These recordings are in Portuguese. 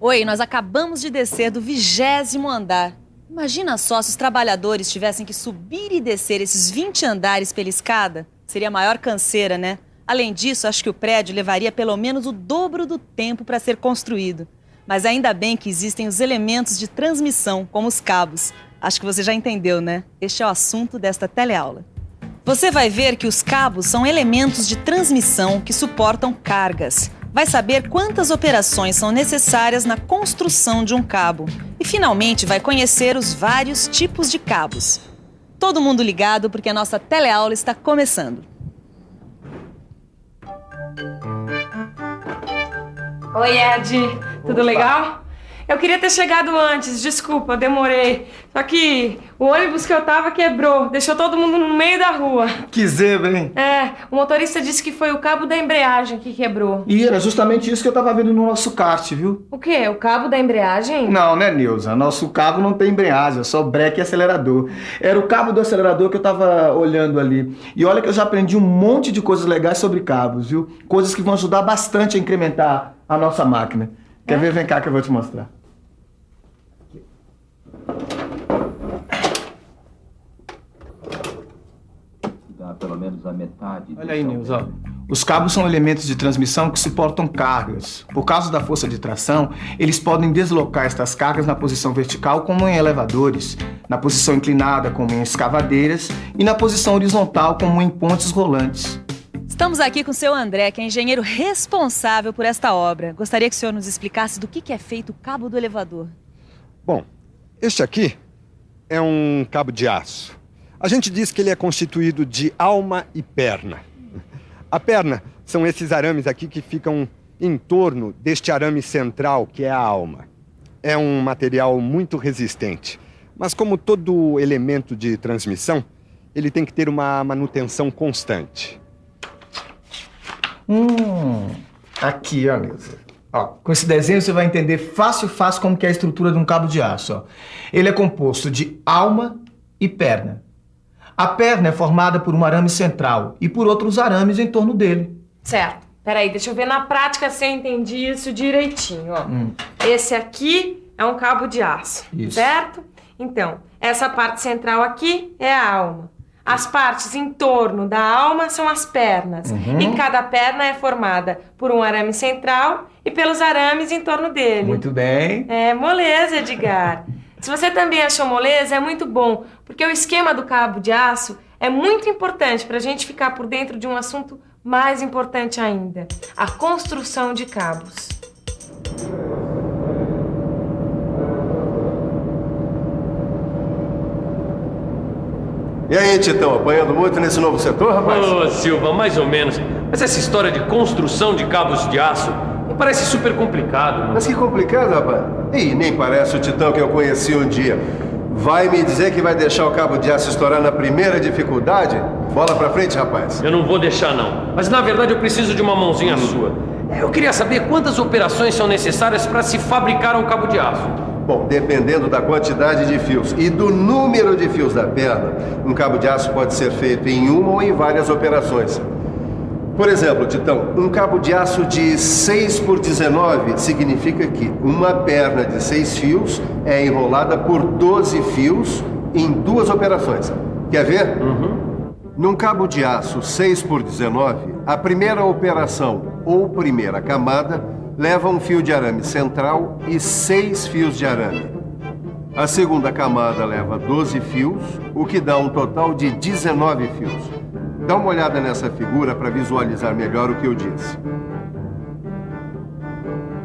Oi, nós acabamos de descer do 20º andar. Imagina só se os trabalhadores tivessem que subir e descer esses 20 andares pela escada. Seria a maior canseira, né? Além disso, acho que o prédio levaria pelo menos o dobro do tempo para ser construído. Mas ainda bem que existem os elementos de transmissão, como os cabos. Acho que você já entendeu, né? Este é o assunto desta teleaula. Você vai ver que os cabos são elementos de transmissão que suportam cargas. Vai saber quantas operações são necessárias na construção de um cabo. E, finalmente, vai conhecer os vários tipos de cabos. Todo mundo ligado, porque a nossa teleaula está começando. Oi, Ed. Tudo legal? Eu queria ter chegado antes, desculpa, demorei. Só que o ônibus que eu tava quebrou, deixou todo mundo no meio da rua. Que zebra, hein? É, o motorista disse que foi o cabo da embreagem que quebrou. E era justamente isso que eu tava vendo no nosso kart, viu? O quê? O cabo da embreagem? Não, né, Nilza? Nosso cabo não tem embreagem, é só breque e acelerador. Era o cabo do acelerador que eu tava olhando ali. E olha que eu já aprendi um monte de coisas legais sobre cabos, viu? Coisas que vão ajudar bastante a incrementar a nossa máquina. Quer ver? Vem cá que eu vou te mostrar. Dá pelo menos a metade. Olha aí, Nilza. Os cabos são elementos de transmissão que suportam cargas. Por causa da força de tração, eles podem deslocar estas cargas na posição vertical, como em elevadores, na posição inclinada, como em escavadeiras, e na posição horizontal, como em pontes rolantes. Estamos aqui com o seu André, que é engenheiro responsável por esta obra. Gostaria que o senhor nos explicasse do que é feito o cabo do elevador. Bom, este aqui é um cabo de aço. A gente diz que ele é constituído de alma e perna. A perna são esses arames aqui que ficam em torno deste arame central, que é a alma. É um material muito resistente, mas como todo elemento de transmissão, ele tem que ter uma manutenção constante. Aqui, ó, Nilza. Ó, com esse desenho você vai entender fácil como que é a estrutura de um cabo de aço. Ó. Ele é composto de alma e perna. A perna é formada por um arame central e por outros arames em torno dele. Certo. Peraí, deixa eu ver na prática se eu entendi isso direitinho, ó. Esse aqui é um cabo de aço, Isso. certo? Então, essa parte central aqui é a alma. As partes em torno da alma são as pernas. E cada perna é formada por um arame central e pelos arames em torno dele. Muito bem. É moleza, Edgar. Se você também achou moleza, é muito bom, porque o esquema do cabo de aço é muito importante para a gente ficar por dentro de um assunto mais importante ainda: a construção de cabos. E aí, Titão, apanhando muito nesse novo setor, rapaz? Ô, Silva, mais ou menos. Mas essa história de construção de cabos de aço me parece super complicado, mano. Mas que complicado, rapaz. Ih, nem parece o Titão que eu conheci um dia. Vai me dizer que vai deixar o cabo de aço estourar na primeira dificuldade? Bola pra frente, rapaz. Eu não vou deixar, não. Mas, na verdade, eu preciso de uma mãozinha sua. Eu queria saber quantas operações são necessárias para se fabricar um cabo de aço. Bom, dependendo da quantidade de fios e do número de fios da perna, um cabo de aço pode ser feito em uma ou em várias operações. Por exemplo, Titão, um cabo de aço de 6x19 significa que uma perna de 6 fios é enrolada por 12 fios em 2 operações. Quer ver? Num cabo de aço 6x19, a primeira operação ou primeira camada leva um fio de arame central e 6 fios de arame. A segunda camada leva 12 fios, o que dá um total de 19 fios. Dá uma olhada nessa figura para visualizar melhor o que eu disse.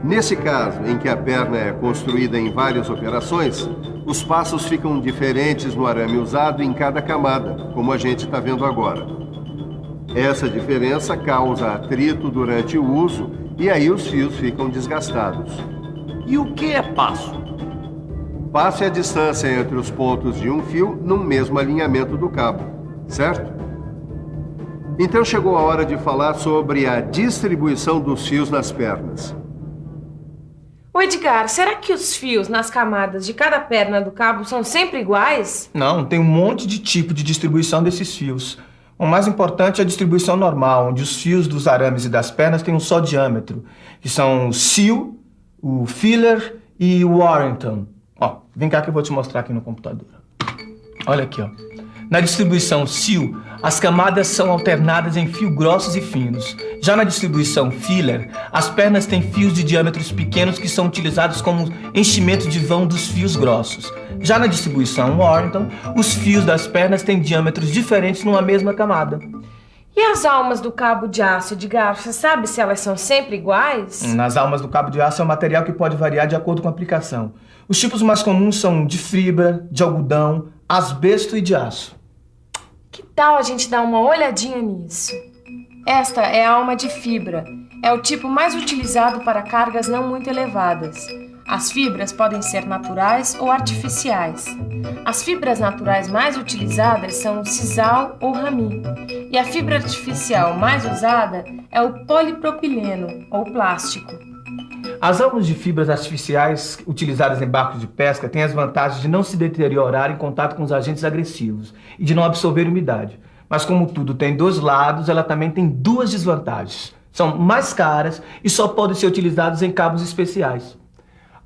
Nesse caso, em que a perna é construída em várias operações, os passos ficam diferentes no arame usado em cada camada, como a gente está vendo agora. Essa diferença causa atrito durante o uso e aí os fios ficam desgastados. E o que é passo? Passo é a distância entre os pontos de um fio no mesmo alinhamento do cabo, certo? Então chegou a hora de falar sobre a distribuição dos fios nas pernas. Ô, Edgar, será que os fios nas camadas de cada perna do cabo são sempre iguais? Não, tem um monte de tipo de distribuição desses fios. O mais importante é a distribuição normal, onde os fios dos arames e das pernas têm um só diâmetro, que são o cio, o filler e o Warrington. Ó, vem cá que eu vou te mostrar aqui no computador. Olha aqui, ó. Na distribuição Seal, as camadas são alternadas em fios grossos e finos. Já na distribuição Filler, as pernas têm fios de diâmetros pequenos que são utilizados como enchimento de vão dos fios grossos. Já na distribuição Warrington, os fios das pernas têm diâmetros diferentes numa mesma camada. E as almas do cabo de aço, Edgar, você sabe se elas são sempre iguais? Nas almas do cabo de aço é um material que pode variar de acordo com a aplicação. Os tipos mais comuns são de fibra, de algodão, asbesto e de aço. Que tal a gente dar uma olhadinha nisso? Esta é a alma de fibra. É o tipo mais utilizado para cargas não muito elevadas. As fibras podem ser naturais ou artificiais. As fibras naturais mais utilizadas são o sisal ou rami. E a fibra artificial mais usada é o polipropileno ou plástico. As almas de fibras artificiais utilizadas em barcos de pesca têm as vantagens de não se deteriorar em contato com os agentes agressivos e de não absorver umidade. Mas como tudo tem dois lados, ela também tem duas desvantagens. São mais caras e só podem ser utilizadas em cabos especiais.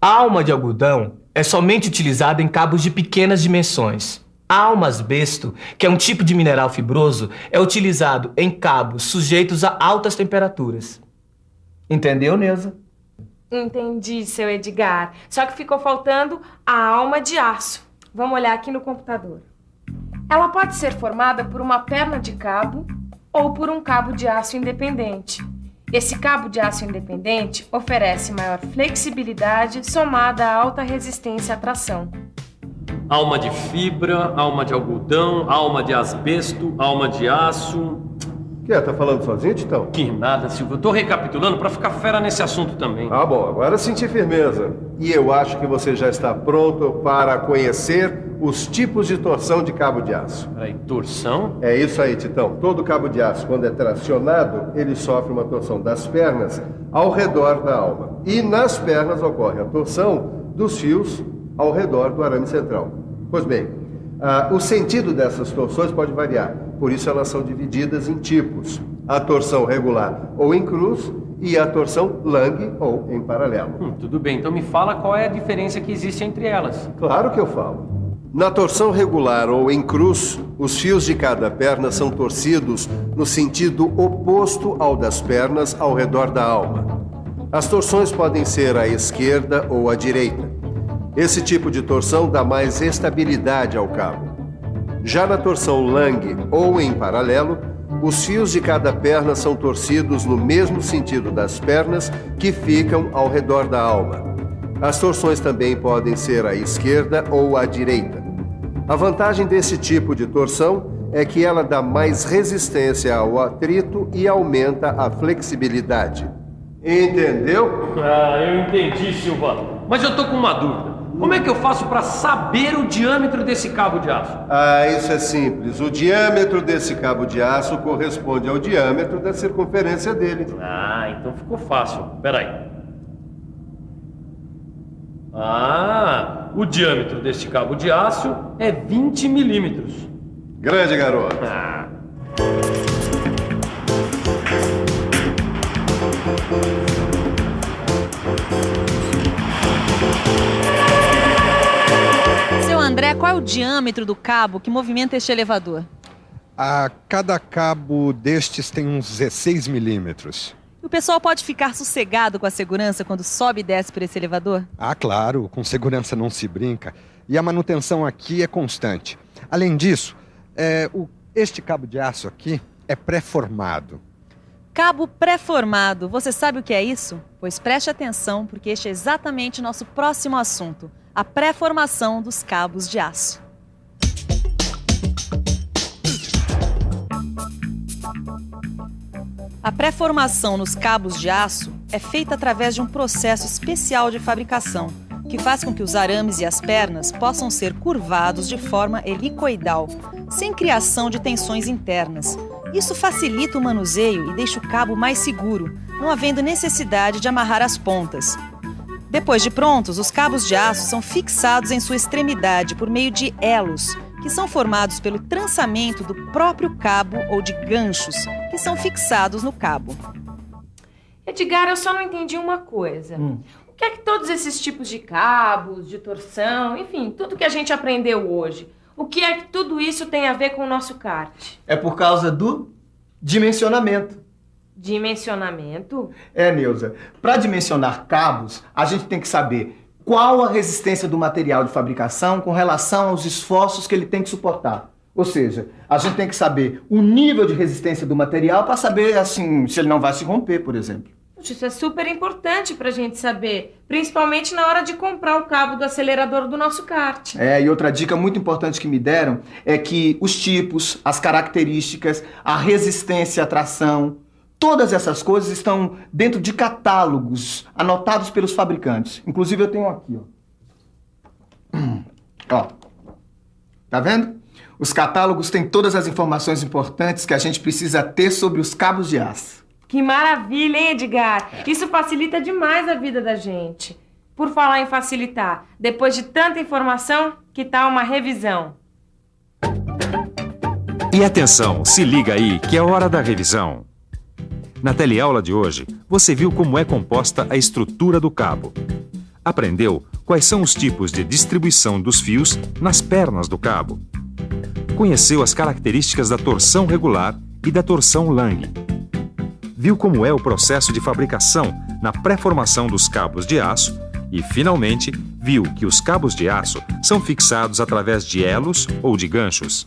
A alma de algodão é somente utilizada em cabos de pequenas dimensões. A alma asbesto, que é um tipo de mineral fibroso, é utilizado em cabos sujeitos a altas temperaturas. Entendeu, Neuza? Entendi, seu Edgar. Só que ficou faltando a alma de aço. Vamos olhar aqui no computador. Ela pode ser formada por uma perna de cabo ou por um cabo de aço independente. Esse cabo de aço independente oferece maior flexibilidade somada a alta resistência à tração. Alma de fibra, alma de algodão, alma de asbesto, alma de aço... Tá falando sozinho, Titão? Que nada, Silvio. Eu tô recapitulando pra ficar fera nesse assunto também. Ah, bom, agora senti firmeza. E eu acho que você já está pronto para conhecer os tipos de torção de cabo de aço. Peraí, torção? É isso aí, Titão. Todo cabo de aço, quando é tracionado, ele sofre uma torção das pernas ao redor da alma. E nas pernas ocorre a torção dos fios ao redor do arame central. Pois bem, o sentido dessas torções pode variar. Por isso elas são divididas em tipos. A torção regular ou em cruz e a torção Lang ou em paralelo. Tudo bem, então me fala qual é a diferença que existe entre elas. Claro que eu falo. Na torção regular ou em cruz, os fios de cada perna são torcidos no sentido oposto ao das pernas ao redor da alma. As torções podem ser à esquerda ou à direita. Esse tipo de torção dá mais estabilidade ao cabo. Já na torção Lang ou em paralelo, os fios de cada perna são torcidos no mesmo sentido das pernas que ficam ao redor da alma. As torções também podem ser à esquerda ou à direita. A vantagem desse tipo de torção é que ela dá mais resistência ao atrito e aumenta a flexibilidade. Entendeu? Eu entendi, Silva. Mas eu tô com uma dúvida. Como é que eu faço para saber o diâmetro desse cabo de aço? Isso é simples. O diâmetro desse cabo de aço corresponde ao diâmetro da circunferência dele. Então ficou fácil. Peraí. O diâmetro deste cabo de aço é 20 milímetros. Grande garoto. Seu André, qual é o diâmetro do cabo que movimenta este elevador? Cada cabo destes tem uns 16 milímetros. E o pessoal pode ficar sossegado com a segurança quando sobe e desce por esse elevador? Claro, com segurança não se brinca. E a manutenção aqui é constante. Além disso, este cabo de aço aqui é pré-formado. Cabo pré-formado, você sabe o que é isso? Pois preste atenção, porque este é exatamente nosso próximo assunto. A pré-formação dos cabos de aço. A pré-formação nos cabos de aço é feita através de um processo especial de fabricação, que faz com que os arames e as pernas possam ser curvados de forma helicoidal, sem criação de tensões internas. Isso facilita o manuseio e deixa o cabo mais seguro, não havendo necessidade de amarrar as pontas. Depois de prontos, os cabos de aço são fixados em sua extremidade por meio de elos, que são formados pelo trançamento do próprio cabo ou de ganchos, que são fixados no cabo. Edgar, eu só não entendi uma coisa. que é que todos esses tipos de cabos, de torção, enfim, tudo que a gente aprendeu hoje, o que é que tudo isso tem a ver com o nosso kart? É por causa do dimensionamento. Dimensionamento? Neuza, para dimensionar cabos, a gente tem que saber qual a resistência do material de fabricação com relação aos esforços que ele tem que suportar. Ou seja, a gente tem que saber o nível de resistência do material para saber, assim, se ele não vai se romper, por exemplo. Isso é super importante pra gente saber, principalmente na hora de comprar o cabo do acelerador do nosso kart. E outra dica muito importante que me deram é que os tipos, as características, a resistência à tração, todas essas coisas estão dentro de catálogos anotados pelos fabricantes. Inclusive eu tenho aqui, ó. Tá vendo? Os catálogos têm todas as informações importantes que a gente precisa ter sobre os cabos de aço. Que maravilha, hein, Edgar? Isso facilita demais a vida da gente. Por falar em facilitar, depois de tanta informação, que tal uma revisão? E atenção, se liga aí que é hora da revisão. Na teleaula de hoje, você viu como é composta a estrutura do cabo. Aprendeu quais são os tipos de distribuição dos fios nas pernas do cabo. Conheceu as características da torção regular e da torção Lang. Viu como é o processo de fabricação na pré-formação dos cabos de aço e, finalmente, viu que os cabos de aço são fixados através de elos ou de ganchos.